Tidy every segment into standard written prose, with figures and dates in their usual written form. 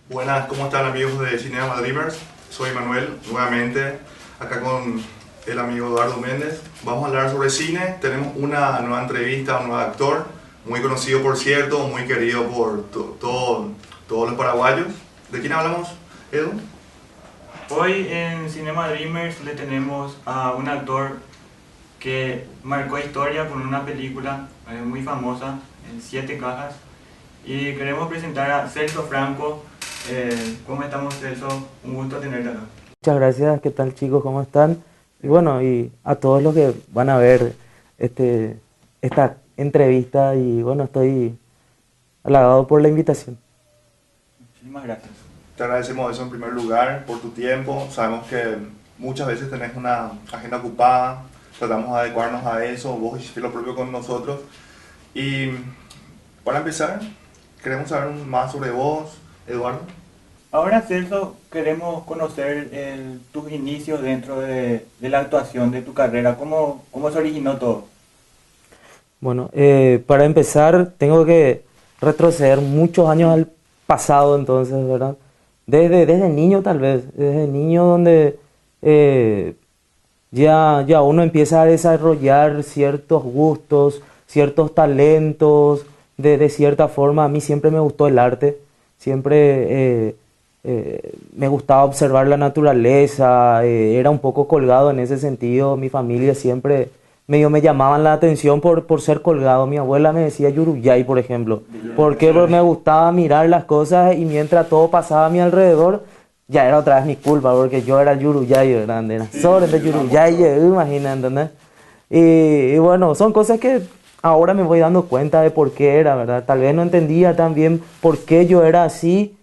Buenas, ¿cómo están amigos de Cinema Dreamers? Soy Manuel, nuevamente acá con el amigo Eduardo Méndez. Vamos a hablar sobre cine. Tenemos una nueva entrevista a un nuevo actor, muy conocido por cierto, muy querido por todos los paraguayos. ¿De quién hablamos, Edu? Hoy en Cinema Dreamers le tenemos a un actor que marcó historia con una película muy famosa, en 7 cajas, y queremos presentar a Celso Franco. ¿Cómo estamos, Celso? Un gusto tenerte acá. Muchas gracias, ¿qué tal chicos? ¿Cómo están? Y bueno, y a todos los que van a ver esta entrevista y bueno, estoy halagado por la invitación. Muchísimas gracias. Te agradecemos eso en primer lugar por tu tiempo. Sabemos que muchas veces tenés una agenda ocupada, tratamos de adecuarnos a eso, vos hiciste lo propio con nosotros. Y para empezar, queremos saber más sobre vos, Eduardo. Ahora, Celso, queremos conocer tus inicios dentro de la actuación de tu carrera. ¿Cómo se originó todo? Bueno, para empezar tengo que retroceder muchos años al pasado entonces, ¿verdad? Desde niño tal vez, desde niño donde ya uno empieza a desarrollar ciertos gustos, ciertos talentos, de cierta forma a mí siempre me gustó el arte, siempre me gustaba observar la naturaleza, era un poco colgado en ese sentido, mi familia siempre medio me llamaban la atención por ser colgado, mi abuela me decía Yuruyay, por ejemplo, porque me gustaba mirar las cosas y mientras todo pasaba a mi alrededor, ya era otra vez mi culpa, porque yo era el Yuruyay grande, era sobre el Yuruyay, imagina, ¿entendés? Y bueno, son cosas que ahora me voy dando cuenta de por qué era, ¿verdad? Tal vez no entendía tan bien por qué yo era así.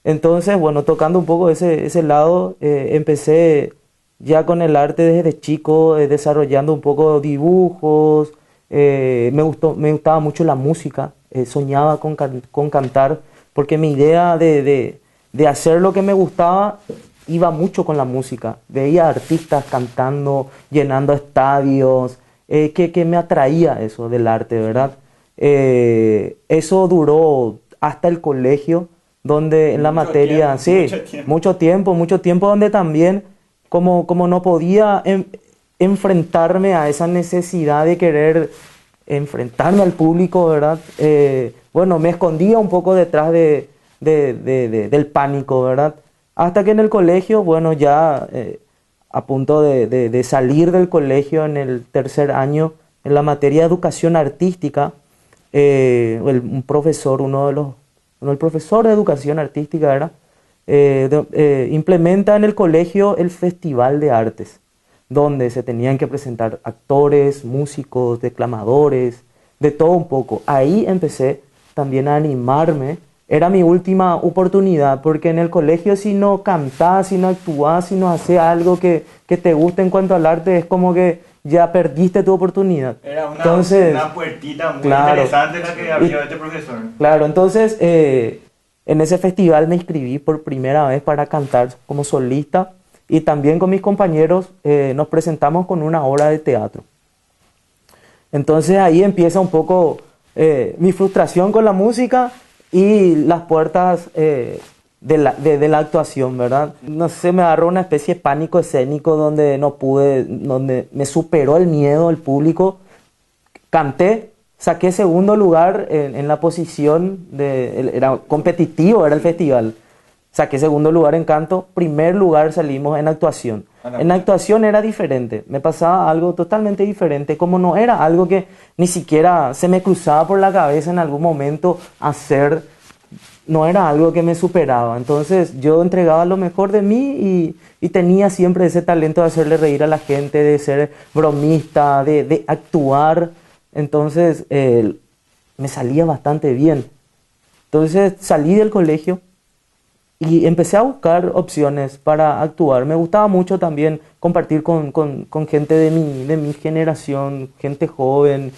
Entonces, bueno, tocando un poco ese lado, empecé ya con el arte desde chico, desarrollando un poco dibujos. Me gustaba mucho la música, soñaba con cantar, porque mi idea de hacer lo que me gustaba iba mucho con la música. Veía artistas cantando, llenando estadios, que me atraía eso del arte, ¿verdad? Eso duró hasta el colegio, donde en la materia, sí, mucho tiempo, donde también, como no podía enfrentarme a esa necesidad de querer enfrentarme al público, ¿verdad? Bueno, me escondía un poco detrás del pánico, ¿verdad? Hasta que en el colegio, bueno, ya a punto de salir del colegio en el tercer año, en la materia de educación artística, un profesor, el profesor de educación artística era, implementa en el colegio el Festival de Artes, donde se tenían que presentar actores, músicos, declamadores, de todo un poco. Ahí empecé también a animarme. Era mi última oportunidad, porque en el colegio si no cantás, si no actuás, si no haces algo que te guste en cuanto al arte, es como que ya perdiste tu oportunidad. Era una puertita muy interesante la que abrió este profesor. Claro, entonces en ese festival me inscribí por primera vez para cantar como solista y también con mis compañeros nos presentamos con una obra de teatro. Entonces ahí empieza un poco mi frustración con la música y las puertas de la actuación, ¿verdad? No sé, me agarró una especie de pánico escénico donde no pude, donde me superó el miedo del público. Canté, saqué segundo lugar en la posición, era competitivo, era el festival. Saqué segundo lugar en canto, primer lugar salimos en actuación. En actuación era diferente, me pasaba algo totalmente diferente, como no era algo que ni siquiera se me cruzaba por la cabeza en algún momento hacer, no era algo que me superaba. Entonces yo entregaba lo mejor de mí y tenía siempre ese talento de hacerle reír a la gente, de ser bromista, de actuar. Entonces me salía bastante bien. Entonces salí del colegio y empecé a buscar opciones para actuar. Me gustaba mucho también compartir con gente de mi generación, gente joven,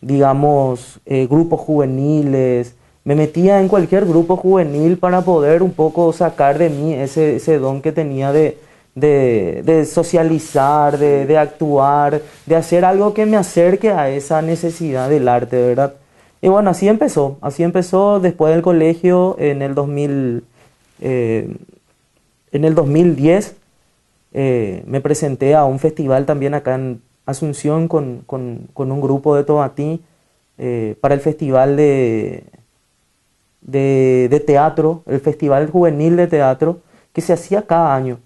digamos, grupos juveniles. Me metía en cualquier grupo juvenil para poder un poco sacar de mí ese don que tenía de socializar, de actuar, de hacer algo que me acerque a esa necesidad del arte, ¿verdad? Y bueno, así empezó después del colegio eh, en el 2010. Me presenté a un festival también acá en Asunción con un grupo de Tomatí para el festival de teatro, el Festival Juvenil de Teatro, que se hacía cada año.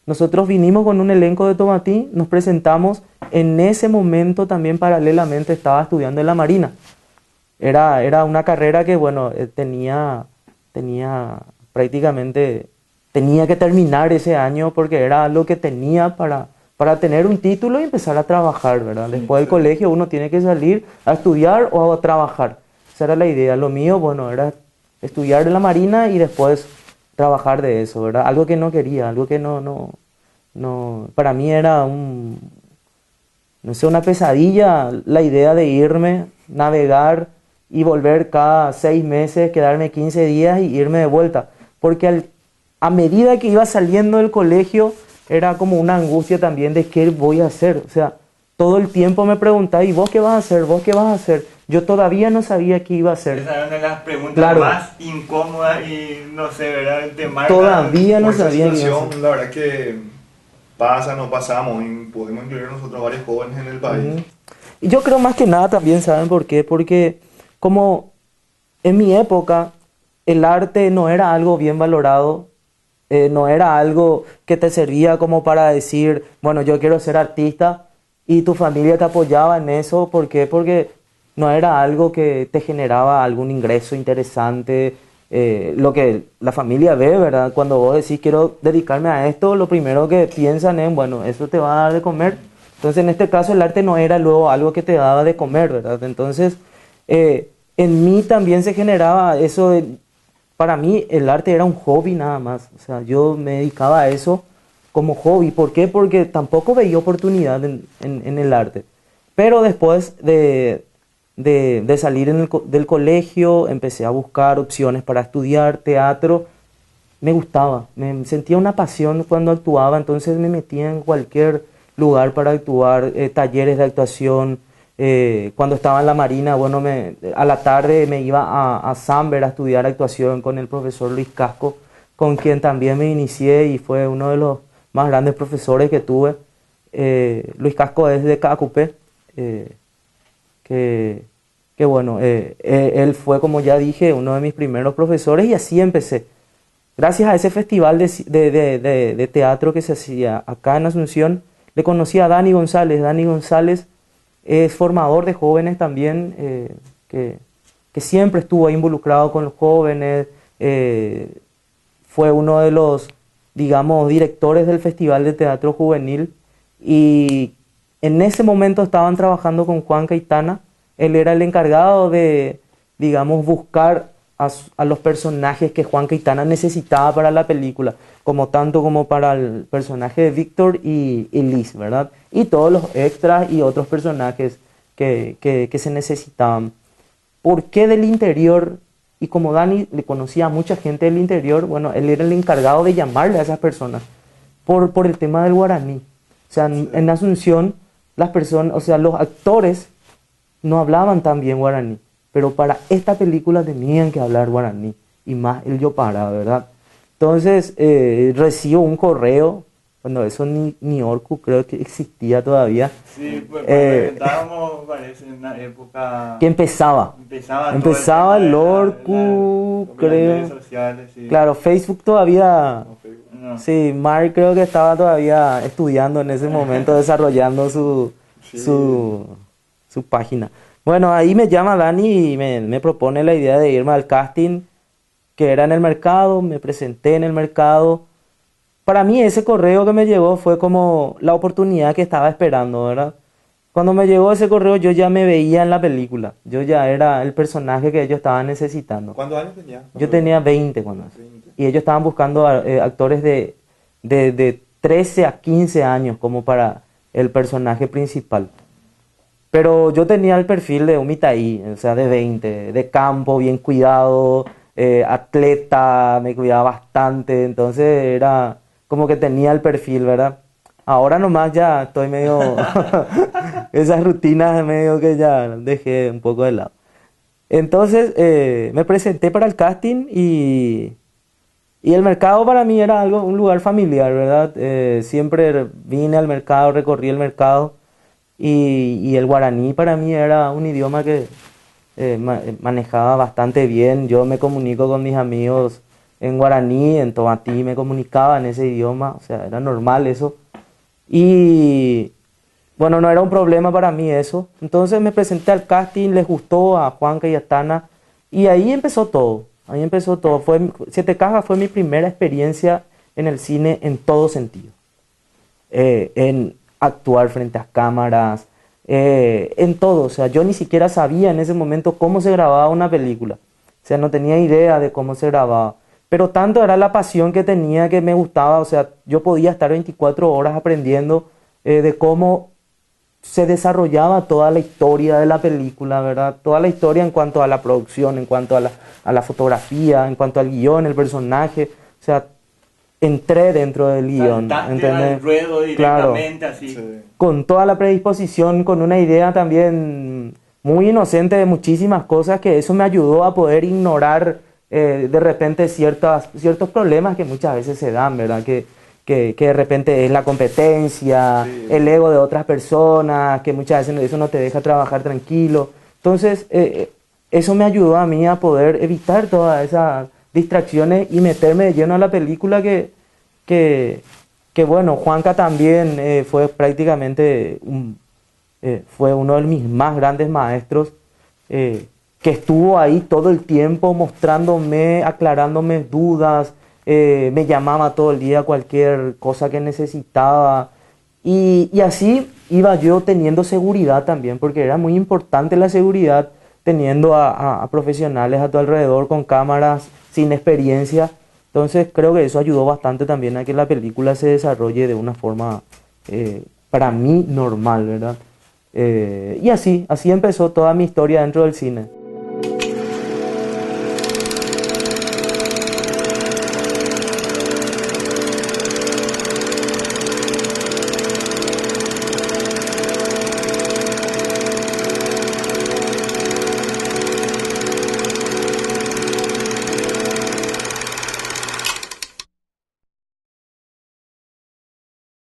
Nosotros vinimos con un elenco de Tomatí, nos presentamos, en ese momento también paralelamente estaba estudiando en la Marina. Era una carrera que, bueno, tenía prácticamente, tenía que terminar ese año porque era lo que tenía para tener un título y empezar a trabajar, ¿verdad? Sí, Después del sí. colegio uno tiene que salir a estudiar o a trabajar. Esa era la idea. Lo mío, bueno, era estudiar en la Marina y después trabajar de eso, ¿verdad? Algo que no quería, algo que no, para mí era no sé, una pesadilla la idea de irme, navegar y volver cada 6 meses, quedarme 15 días y irme de vuelta. Porque a medida que iba saliendo del colegio era como una angustia también de qué voy a hacer. O sea, todo el tiempo me preguntaba, ¿y vos qué vas a hacer? ¿Vos qué vas a hacer? Yo todavía no sabía qué iba a hacer. Esa es una de las preguntas Claro. más incómodas y no sé, ¿verdad? Te marca. Todavía no Por esa sabía qué iba a hacer. situación, la verdad que pasa, no pasamos, y podemos incluir nosotros varios jóvenes en el país. Ujú. Y yo creo más que nada también, ¿saben por qué? Porque como en mi época el arte no era algo bien valorado, no era algo que te servía como para decir, bueno, yo quiero ser artista y tu familia te apoyaba en eso. ¿Por qué? Porque no era algo que te generaba algún ingreso interesante. Lo que la familia ve, ¿verdad? Cuando vos decís quiero dedicarme a esto, lo primero que piensan es, bueno, eso te va a dar de comer. Entonces, en este caso, el arte no era luego algo que te daba de comer, ¿verdad? Entonces, en mí también se generaba eso para mí el arte era un hobby nada más. O sea, yo me dedicaba a eso como hobby. ¿Por qué? Porque tampoco veía oportunidad en el arte. Pero después de salir del colegio, empecé a buscar opciones para estudiar teatro. Me gustaba, me sentía una pasión cuando actuaba, entonces me metía en cualquier lugar para actuar, talleres de actuación. Cuando estaba en la Marina, bueno, a la tarde me iba a Samber a estudiar actuación con el profesor Luis Casco, con quien también me inicié y fue uno de los más grandes profesores que tuve. Luis Casco es de Cacupé, que, que bueno, él fue, como ya dije, uno de mis primeros profesores y así empecé. Gracias a ese festival de teatro que se hacía acá en Asunción, le conocí a Dani González. Dani González es formador de jóvenes también, que siempre estuvo ahí involucrado con los jóvenes. Fue uno de los, digamos, directores del Festival de Teatro Juvenil y en ese momento estaban trabajando con Juan Caitana. Él era el encargado de, digamos, buscar a los personajes que Juan Caitana necesitaba para la película, como tanto como para el personaje de Víctor y Liz, ¿verdad? Y todos los extras y otros personajes que se necesitaban. ¿Por qué del interior? Y como Dani le conocía a mucha gente del interior, bueno, él era el encargado de llamarle a esas personas por el tema del guaraní. O sea, en Asunción, las personas, o sea, los actores no hablaban tan bien guaraní, pero para esta película tenían que hablar guaraní, y más el Yopara, ¿verdad? Entonces, recibo un correo, cuando eso ni Orkut creo que existía todavía, Sí, pues estábamos, parece, en una época que empezaba todo el tema de Orkut, las creo. redes sociales, sí. Claro, Facebook todavía, No, Facebook. No. sí, Mark creo que estaba todavía estudiando en ese momento, desarrollando Sí. su página. Bueno, ahí me llama Dani y me propone la idea de irme al casting que era en el mercado. Me presenté en el mercado. Para mí ese correo que me llegó fue como la oportunidad que estaba esperando, ¿verdad? Cuando me llegó ese correo yo ya me veía en la película. Yo ya era el personaje que ellos estaban necesitando. ¿Cuántos años tenía? Yo tenía 20 cuando. 20. Y ellos estaban buscando actores de 13 a 15 años como para el personaje principal. Pero yo tenía el perfil de un mitaí, o sea, de 20, de campo, bien cuidado, atleta, me cuidaba bastante, entonces era como que tenía el perfil, ¿verdad? Ahora nomás ya estoy medio, esas rutinas medio que ya dejé un poco de lado. Entonces me presenté para el casting y el mercado para mí era algo, un lugar familiar, ¿verdad? Siempre vine al mercado, recorrí el mercado y el guaraní para mí era un idioma que manejaba bastante bien. Yo me comunico con mis amigos en guaraní, en tomatí me comunicaba en ese idioma, o sea, era normal eso. Y bueno, no era un problema para mí eso. Entonces me presenté al casting, les gustó a Juanca y a Tana y ahí empezó todo. Ahí empezó todo. Siete Cajas fue mi primera experiencia en el cine en todo sentido. En actuar frente a cámaras, en todo. O sea, yo ni siquiera sabía en ese momento cómo se grababa una película. O sea, no tenía idea de cómo se grababa. Pero tanto era la pasión que tenía que me gustaba. O sea, yo podía estar 24 horas aprendiendo de cómo se desarrollaba toda la historia de la película, ¿verdad? Toda la historia en cuanto a la producción, en cuanto a la fotografía, en cuanto al guión, el personaje. O sea, entré dentro del guión, ¿entendés? Al ruedo directamente, claro, así. Sí. Con toda la predisposición, con una idea también muy inocente de muchísimas cosas, que eso me ayudó a poder ignorar de repente ciertos problemas que muchas veces se dan, ¿verdad? Que de repente es la competencia, sí, el ego de otras personas, que muchas veces eso no te deja trabajar tranquilo. Entonces, eso me ayudó a mí a poder evitar todas esas distracciones y meterme de lleno a la película que bueno, Juanca también fue prácticamente fue uno de mis más grandes maestros, que estuvo ahí todo el tiempo mostrándome, aclarándome dudas, me llamaba todo el día cualquier cosa que necesitaba y así iba yo teniendo seguridad también, porque era muy importante la seguridad teniendo a profesionales a tu alrededor con cámaras sin experiencia. Entonces creo que eso ayudó bastante también a que la película se desarrolle de una forma para mí normal, ¿verdad? Y así empezó toda mi historia dentro del cine.